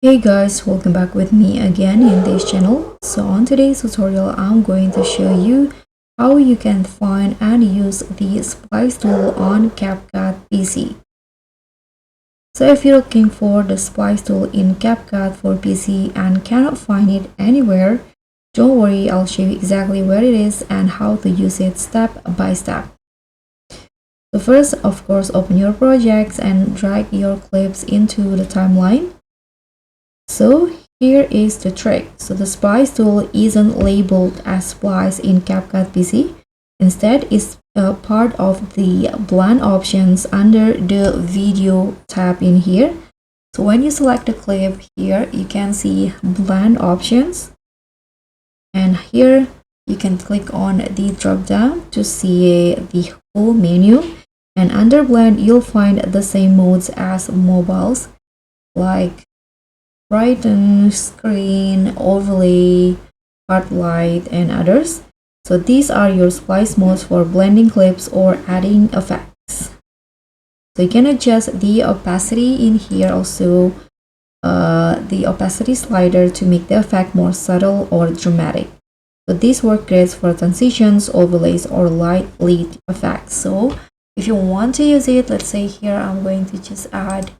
Hey guys, welcome back with me again in this channel. So on today's tutorial, I'm going to show you how you can find and use the Splice tool on CapCut PC. So if you're looking for the Splice tool in CapCut for PC and cannot find it anywhere, don't worry, I'll show you exactly where it is and how to use it step by step. So first, of course, open your projects and drag your clips into the timeline. So here is the trick. So the Splice tool isn't labeled as Splice in CapCut PC. Instead, it's a part of the blend options under the video tab in here. So when you select the clip here, you can see blend options. And here you can click on the drop down to see the full menu. And under blend, you'll find the same modes as mobiles, like brighten, screen, overlay, hard light, and others. So these are your splice modes for blending clips or adding effects. So you can adjust the opacity in here also, the opacity slider to make the effect more subtle or dramatic. So this works great for transitions, overlays, or light lead effects. So if you want to use it, let's say here I'm going to just add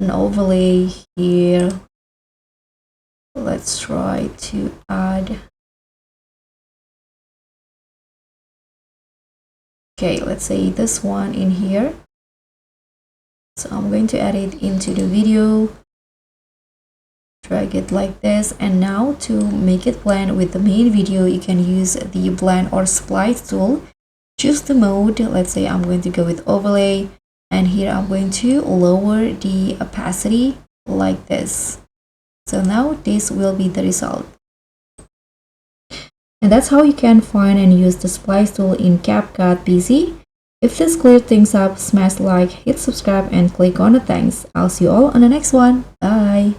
an overlay here. Let's try to add, okay, let's say this one in here. So I'm going to add it into the video, drag it like this, and now to make it blend with the main video, you can use the blend or splice tool. Choose the mode. Let's say I'm going to go with overlay, and here I'm going to lower the opacity like this. So now this will be the result. And that's how you can find and use the Splice tool in CapCut PC. If this cleared things up, smash like, hit subscribe, and click on the thanks. I'll see you all on the next one. Bye!